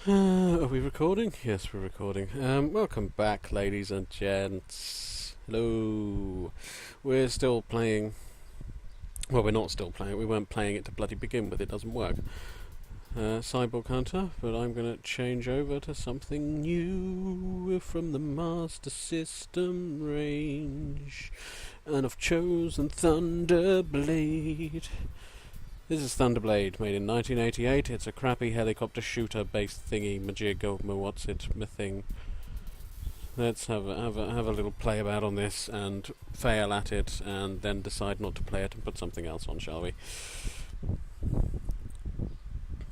Are we recording? Yes, we're recording. Welcome back, ladies and gents. Hello. We're still playing. Well, we're not still playing. We weren't playing it to bloody begin with. It doesn't work. Cyborg Hunter, but I'm going to change over to something new from the Master System range. And I've chosen Thunderblade. This is Thunderblade, made in 1988. It's a crappy helicopter shooter-based thingy, majig, what's it, my thing. Let's have a little play about on this and fail at it, and then decide not to play it and put something else on, shall we?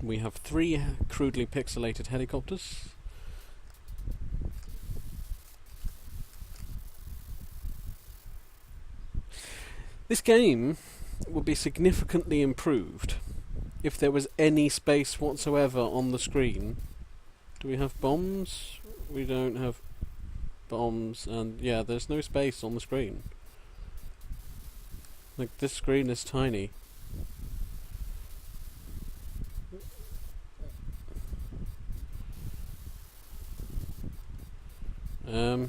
We have 3 crudely pixelated helicopters. This game would be significantly improved if there was any space whatsoever on the screen. Do we have bombs? We don't have bombs, and yeah, there's no space on the screen. Like, this screen is tiny. Well,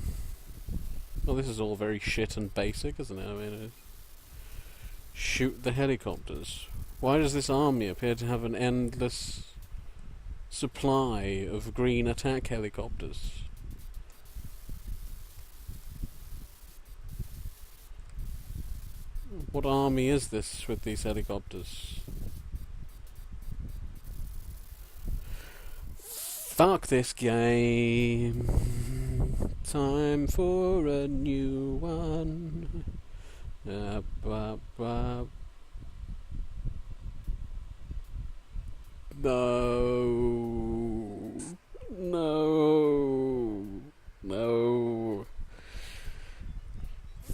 this is all very shit and basic, isn't it? I mean, shoot the helicopters. Why does this army appear to have an endless supply of green attack helicopters? What army is this with these helicopters? Fuck this game. Time for a new one. No.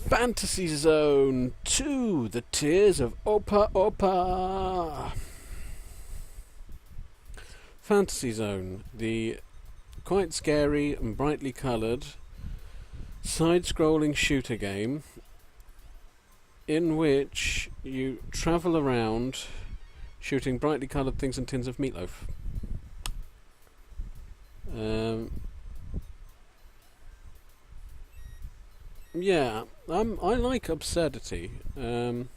Fantasy Zone 2, The Tears of Opa Opa. Fantasy Zone, the quite scary and brightly coloured side-scrolling shooter game in which you travel around shooting brightly coloured things and tins of meatloaf. Yeah, I like absurdity and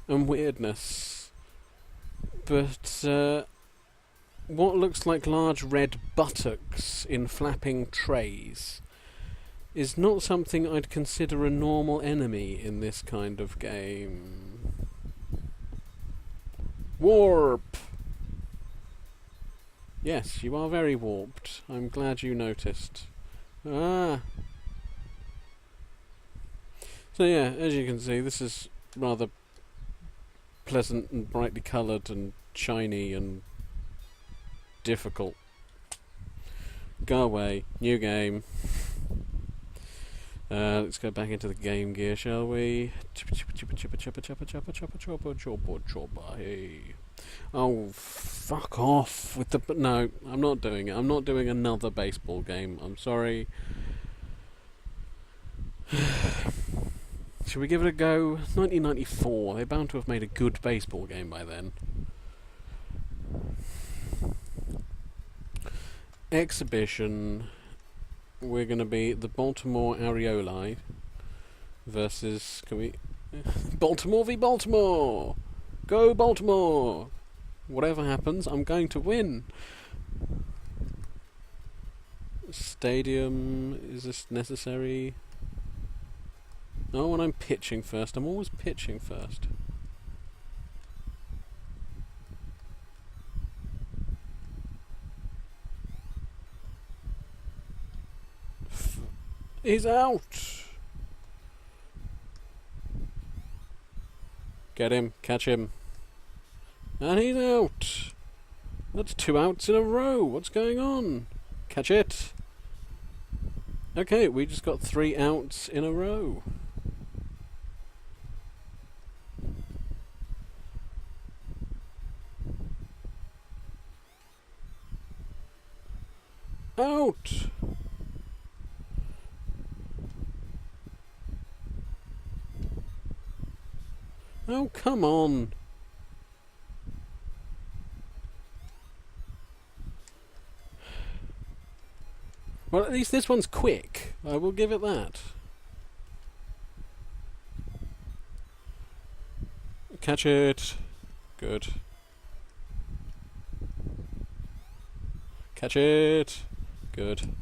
weirdness, but what looks like large red buttocks in flapping trays is not something I'd consider a normal enemy in this kind of game. Warp! Yes, you are very warped. I'm glad you noticed. Ah! So yeah, as you can see, this is rather pleasant and brightly coloured and shiny and difficult. Go away. New game. Let's go back into the Game Gear, shall we? Hey. Oh, fuck off with the... No, I'm not doing it. I'm not doing another baseball game. I'm sorry. Should we give it a go? 1994. They're bound to have made a good baseball game by then. Exhibition. We're going to be the Baltimore Areoli versus... Can we... Baltimore v Baltimore! Go Baltimore! Whatever happens, I'm going to win. Stadium... Is this necessary? No, when I'm pitching first. I'm always pitching first. He's out! Get him, catch him. And he's out! That's 2 outs in a row. What's going on? Catch it. Okay, we just got 3 outs in a row. Out! Oh, come on. Well, at least this one's quick. I will give it that. Catch it. Good. Catch it. Good.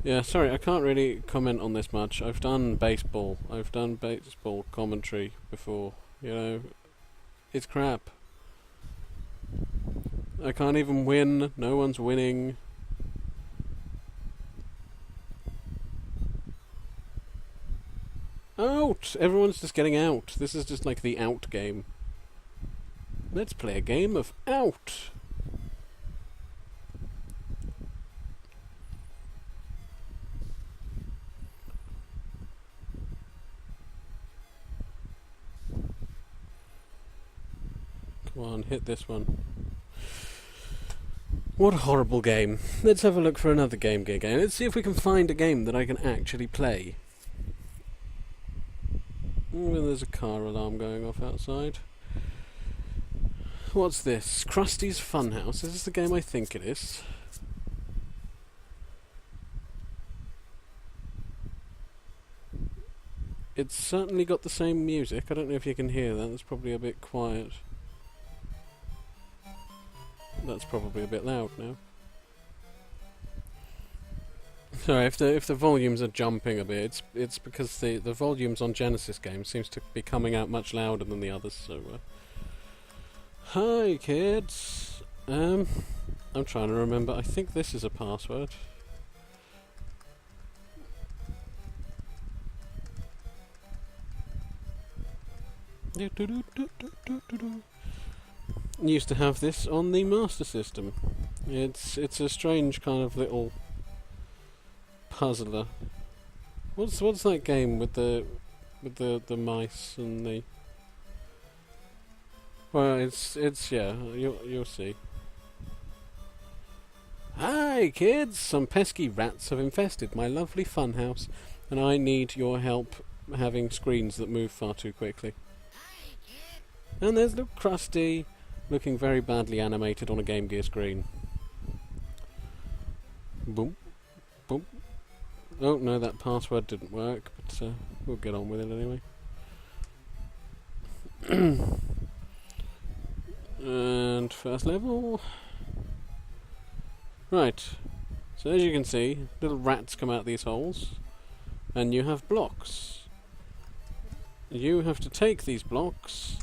Yeah, sorry, I can't really comment on this much. I've done baseball. I've done baseball commentary before. You know, it's crap. I can't even win. No one's winning. Out! Everyone's just getting out. This is just like the out game. Let's play a game of out. Come on, hit this one. What a horrible game. Let's have a look for another game. Let's see if we can find a game that I can actually play. Oh, there's a car alarm going off outside. What's this? Krusty's Funhouse. Is this the game I think it is? It's certainly got the same music. I don't know if you can hear that. That's probably a bit quiet. That's probably a bit loud now. Sorry, if the volumes are jumping a bit, it's because the volumes on Genesis games seems to be coming out much louder than the others. So, hi kids. I'm trying to remember. I think this is a password. Used to have this on the Master System. It's a strange kind of little puzzler. What's that game with the mice and the? Well, it's yeah. You'll see. Hi kids! Some pesky rats have infested my lovely funhouse, and I need your help having screens that move far too quickly. And there's little Krusty, looking very badly animated on a Game Gear screen. Boom, boom. Oh no, that password didn't work, but we'll get on with it anyway. And first level. Right. So as you can see, little rats come out these holes, and you have blocks. You have to take these blocks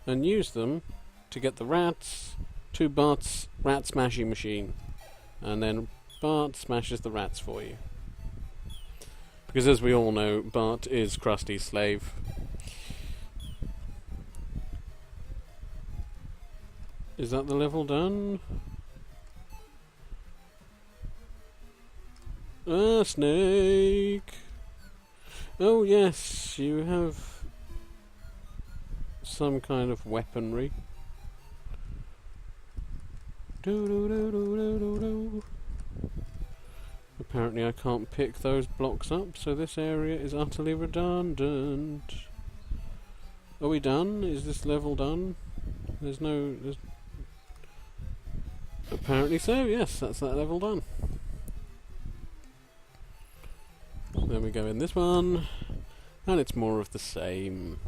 and use them to get the rats to Bart's rat smashing machine, and then Bart smashes the rats for you. Because as we all know, Bart is Krusty's slave. Is that the level done? Ah, snake! Oh yes, you have some kind of weaponry. Apparently I can't pick those blocks up, so this area is utterly redundant. Are we done? Is this level done? There's apparently so, yes, that's that level done. So then we go in this one, and it's more of the same.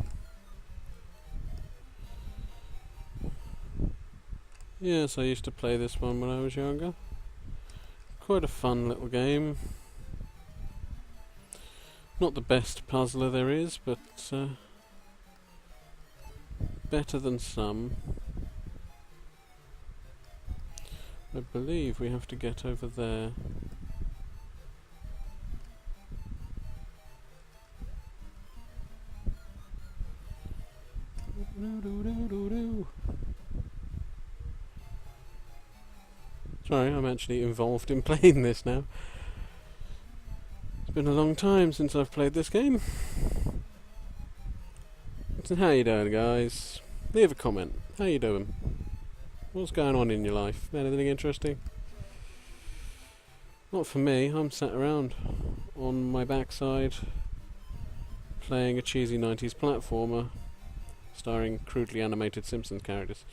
Yes, I used to play this one when I was younger. Quite a fun little game. Not the best puzzler there is, but better than some. I believe we have to get over there. Sorry, I'm actually involved in playing this now. It's been a long time since I've played this game. So how you doing, guys? Leave a comment. How you doing? What's going on in your life? Anything interesting? Not for me. I'm sat around on my backside playing a cheesy 90s platformer starring crudely animated Simpsons characters.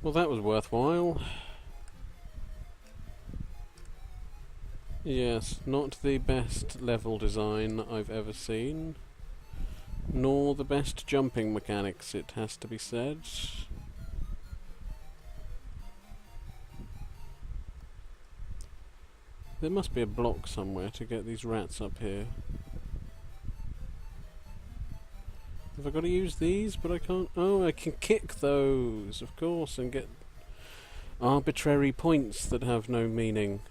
Well, that was worthwhile. Yes, not the best level design I've ever seen, nor the best jumping mechanics, it has to be said. There must be a block somewhere to get these rats up here. Have I got to use these? But I can't... Oh, I can kick those, of course, and get arbitrary points that have no meaning.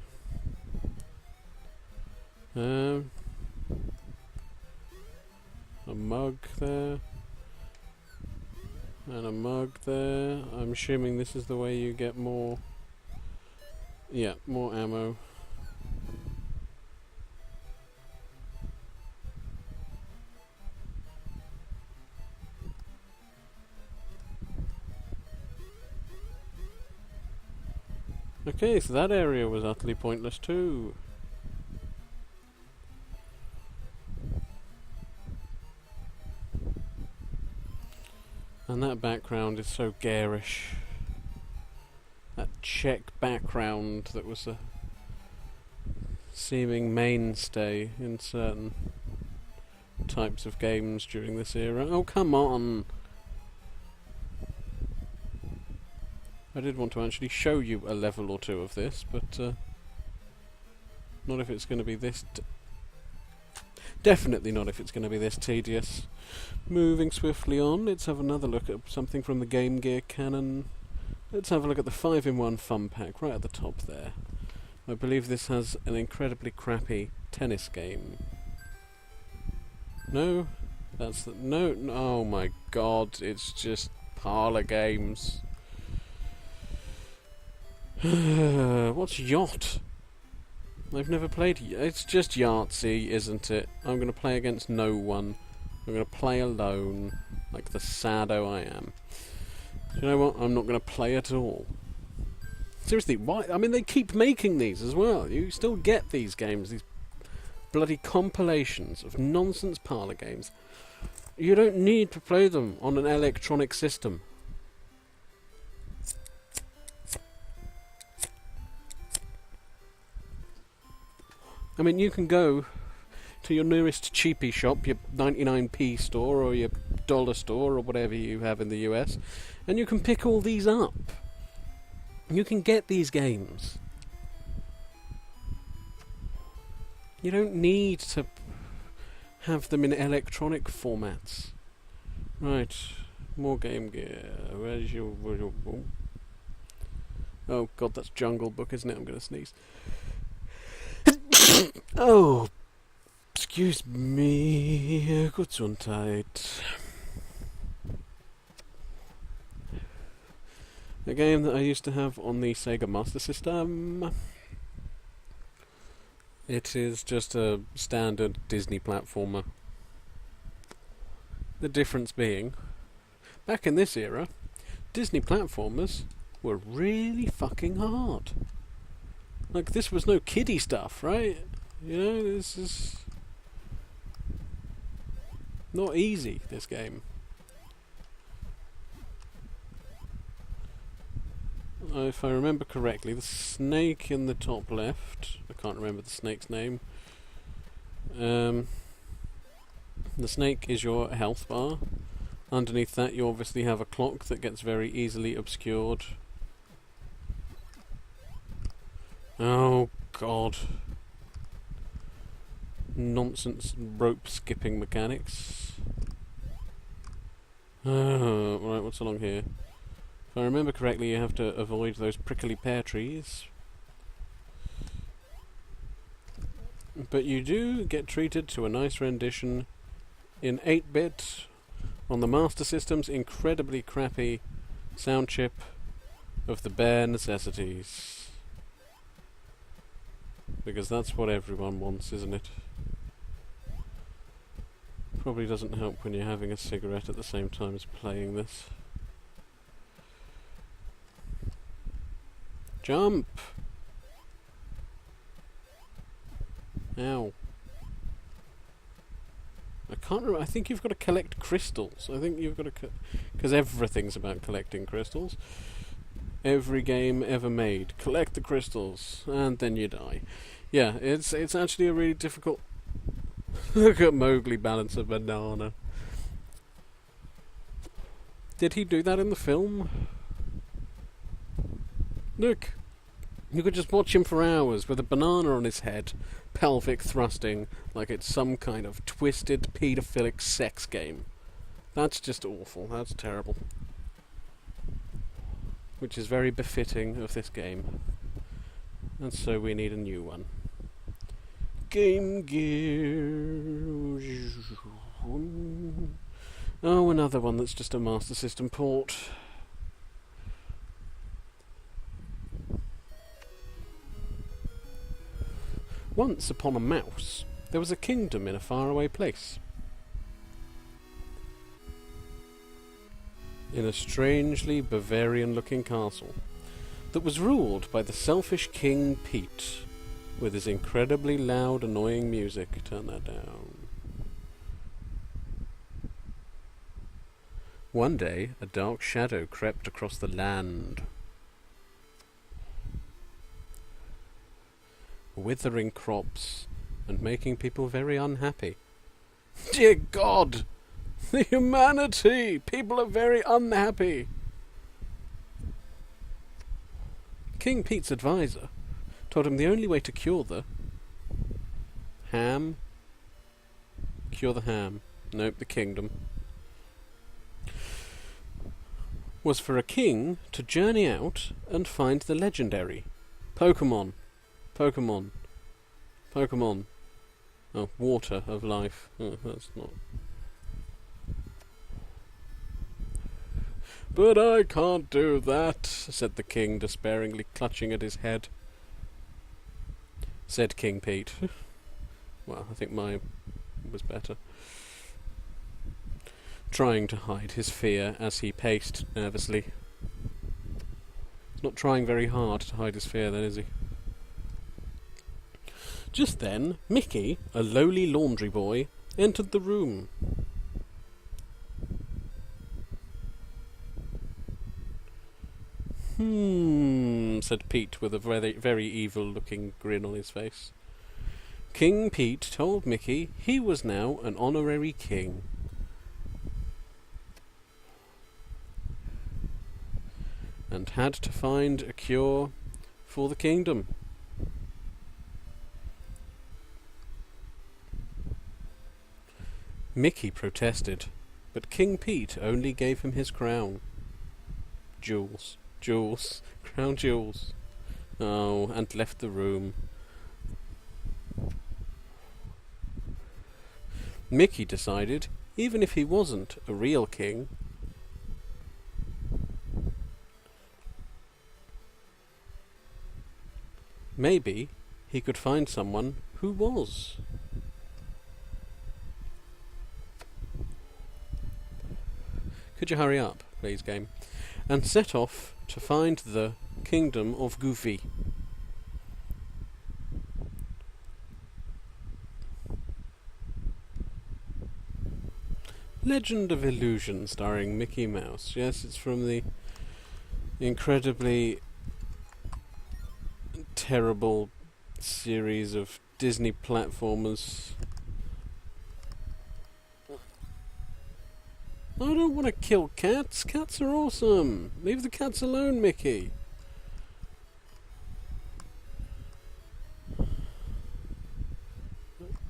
A mug there. And a mug there. I'm assuming this is the way you get more... Yeah, more ammo. Okay, so that area was utterly pointless too. And that background is so garish. That Czech background that was a seeming mainstay in certain types of games during this era. Oh, come on! I did want to actually show you a level or two of this, but not if it's going to be this... Definitely not if it's going to be this tedious. Moving swiftly on, let's have another look at something from the Game Gear canon. Let's have a look at the 5-in-1 fun pack right at the top there. I believe this has an incredibly crappy tennis game. No? That's the... No, oh my god, it's just parlour games. What's Yacht? I've never played... It's just Yahtzee, isn't it? I'm going to play against no one. I'm going to play alone, like the saddo I am. Do you know what? I'm not going to play at all. Seriously, why? I mean, they keep making these as well. You still get these games, these bloody compilations of nonsense parlour games. You don't need to play them on an electronic system. I mean, you can go to your nearest cheapie shop, your 99p store or your dollar store or whatever you have in the US, and you can pick all these up. You can get these games. You don't need to have them in electronic formats. Right, more Game Gear. Where's your... Oh god, that's Jungle Book, isn't it? I'm going to sneeze. Oh, excuse me, Gesundheit. A game that I used to have on the Sega Master System. It is just a standard Disney platformer. The difference being, back in this era, Disney platformers were really fucking hard. Like, this was no kiddie stuff, right? You know, this is not easy, this game. If I remember correctly, the snake in the top left, I can't remember the snake's name. The snake is your health bar. Underneath that you obviously have a clock that gets very easily obscured. Oh god. Nonsense rope skipping mechanics. Right, what's along here? If I remember correctly, you have to avoid those prickly pear trees. But you do get treated to a nice rendition in 8-bit on the Master System's incredibly crappy sound chip of the bare necessities. Because that's what everyone wants, isn't it? Probably doesn't help when you're having a cigarette at the same time as playing this. Jump! Ow. I can't remember. I think you've got to collect crystals. I think you've got to... Because everything's about collecting crystals. Every game ever made. Collect the crystals, and then you die. Yeah, it's actually a really difficult... Look at Mowgli balance a banana. Did he do that in the film? Look. You could just watch him for hours with a banana on his head, pelvic thrusting like it's some kind of twisted paedophilic sex game. That's just awful. That's terrible. Which is very befitting of this game. And so we need a new one. Game Gear. Oh, another one that's just a Master System port. Once upon a mouse, there was a kingdom in a faraway place. In a strangely Bavarian-looking castle that was ruled by the selfish King Pete, with his incredibly loud, annoying music. Turn that down. One day, a dark shadow crept across the land. Withering crops and making people very unhappy. Dear God! The humanity! People are very unhappy! King Pete's advisor told him the only way to cure the ham... Cure the ham. Nope, the kingdom. Was for a king to journey out and find the legendary Pokemon. Pokemon. Pokemon. Oh, water of life. Oh, that's not... But I can't do that, said the king, despairingly clutching at his head. Said King Pete. Well, I think mine was better. Trying to hide his fear as he paced nervously. He's not trying very hard to hide his fear then, is he? Just then, Mickey, a lowly laundry boy, entered the room. Said Pete with a very, very evil-looking grin on his face. King Pete told Mickey he was now an honorary king. And had to find a cure for the kingdom. Mickey protested, but King Pete only gave him his crown. Jewels. Jewels. Crown jewels. Oh, and left the room. Mickey decided, even if he wasn't a real king, maybe he could find someone who was. Could you hurry up, please, game? And set off to find the Kingdom of Goofy. Legend of Illusion, starring Mickey Mouse. Yes, it's from the incredibly terrible series of Disney platformers. I don't want to kill cats. Cats are awesome. Leave the cats alone, Mickey.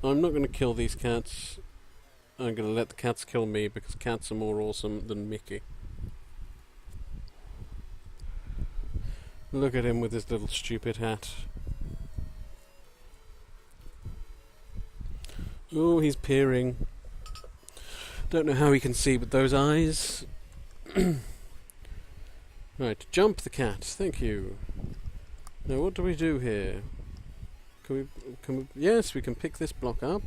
I'm not going to kill these cats. I'm going to let the cats kill me because cats are more awesome than Mickey. Look at him with his little stupid hat. Oh, he's peering. Don't know how he can see with those eyes. Right, jump the cat. Thank you. Now, what do we do here? Can we... Yes, we can pick this block up.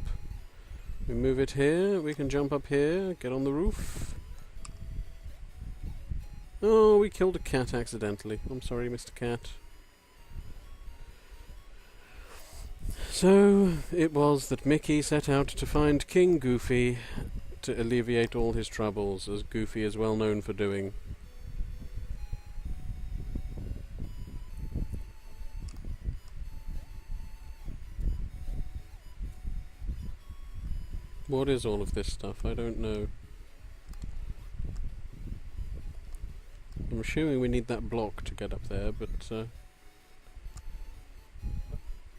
We move it here. We can jump up here. Get on the roof. Oh, we killed a cat accidentally. I'm sorry, Mr. Cat. So, it was that Mickey set out to find King Goofy to alleviate all his troubles, as Goofy is well known for doing. What is all of this stuff? I don't know. I'm assuming we need that block to get up there, but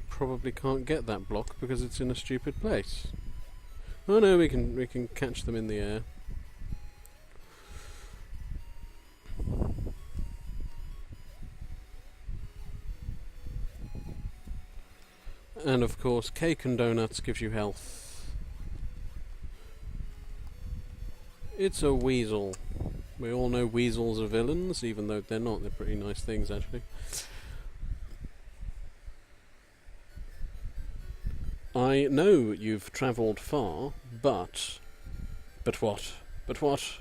probably can't get that block because it's in a stupid place. Oh no, we can catch them in the air. And of course, cake and donuts gives you health. It's a weasel. We all know weasels are villains, even though they're not. They're pretty nice things, actually. I know you've travelled far, but... But what? But what?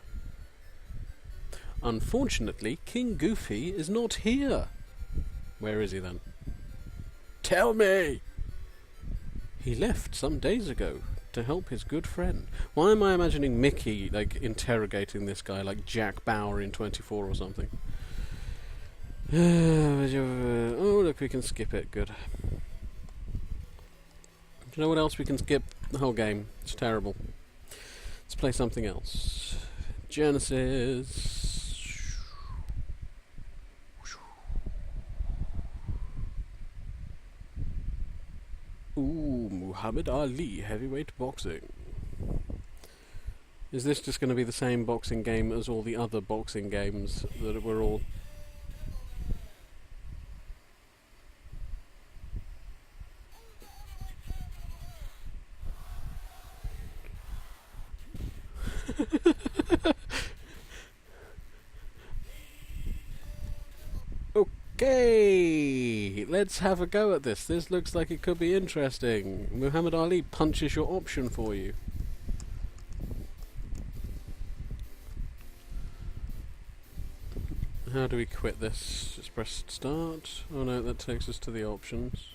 Unfortunately, King Goofy is not here. Where is he then? Tell me! He left some days ago to help his good friend. Why am I imagining Mickey, like, interrogating this guy like Jack Bauer in 24 or something? Oh, look, we can skip it. Good. Do you know what else we can skip? The whole game. It's terrible. Let's play something else. Genesis. Ooh, Muhammad Ali, heavyweight boxing. Is this just going to be the same boxing game as all the other boxing games that were all... Okay, let's have a go at this. This looks like it could be interesting. Muhammad Ali punches your option for you. How do we quit this? Just press start. Oh no, that takes us to the options.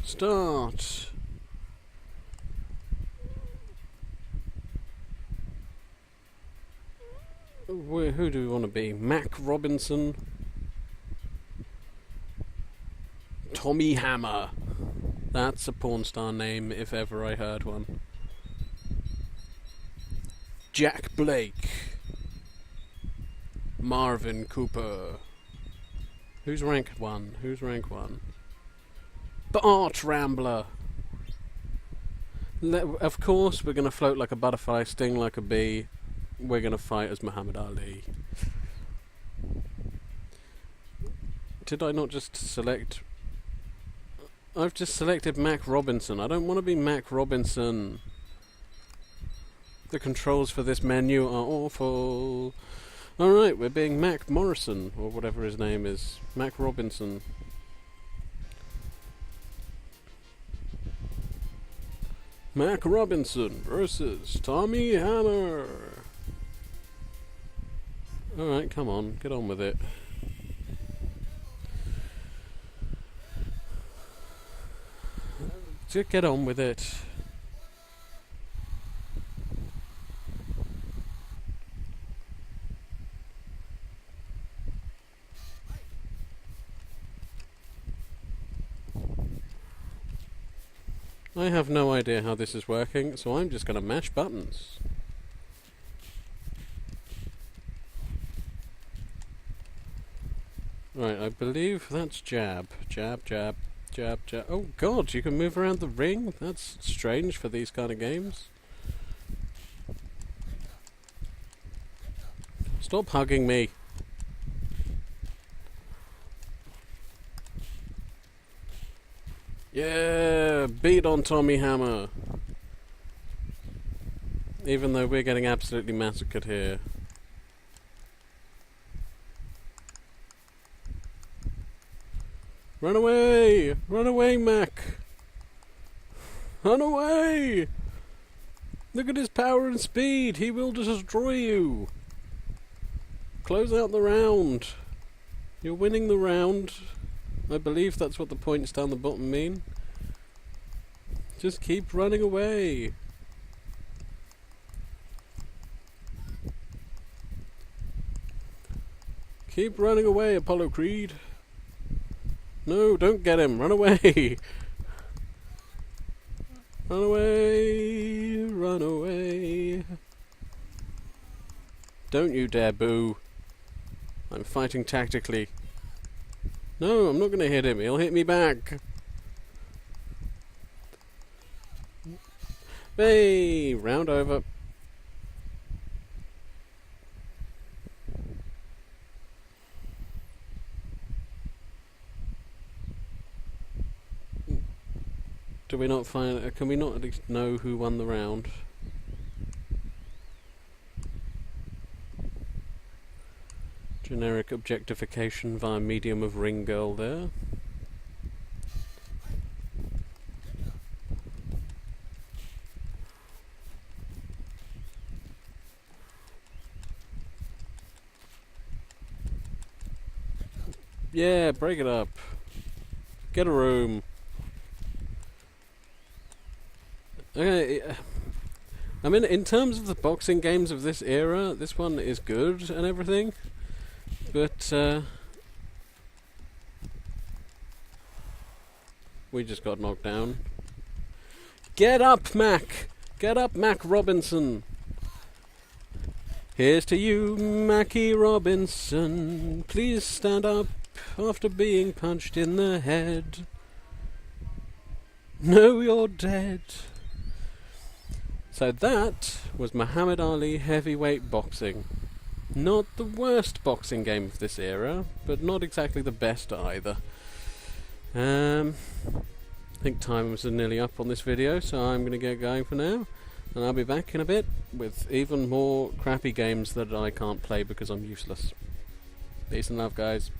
Start! Who do we want to be? Mac Robinson? Tommy Hammer. That's a porn star name, if ever I heard one. Jack Blake. Marvin Cooper. Who's rank 1? Who's rank 1? Bart Rambler. Of course we're going to float like a butterfly, sting like a bee. We're going to fight as Muhammad Ali. Did I not just select... I've just selected Mac Robinson. I don't want to be Mac Robinson. The controls for this menu are awful. Alright, we're being Mac Morrison, or whatever his name is. Mac Robinson. Mac Robinson versus Tommy Hammer. Alright, come on, get on with it. Just get on with it. I have no idea how this is working, so I'm just going to mash buttons. Right, I believe that's jab. Jab, jab, jab, jab. Oh god, you can move around the ring? That's strange for these kind of games. Stop hugging me. Yeah, beat on Tommy Hammer. Even though we're getting absolutely massacred here. Run away! Run away, Mac! Run away! Look at his power and speed! He will destroy you! Close out the round! You're winning the round. I believe that's what the points down the bottom mean. Just keep running away! Keep running away, Apollo Creed! No, don't get him! Run away! Run away, run away. Don't you dare boo. I'm fighting tactically. No, I'm not going to hit him. He'll hit me back. Hey, round over. Do we not find... can we not at least know who won the round? Generic objectification via medium of ring girl there. Yeah, break it up. Get a room. Okay, I mean, in terms of the boxing games of this era, this one is good and everything, but we just got knocked down. Get up, Mac! Get up, Mac Robinson! Here's to you, Mackie Robinson. Please stand up after being punched in the head. No, you're dead. So that was Muhammad Ali heavyweight boxing. Not the worst boxing game of this era, but not exactly the best either. I think time was nearly up on this video, so I'm going to get going for now. And I'll be back in a bit with even more crappy games that I can't play because I'm useless. Peace and love, guys.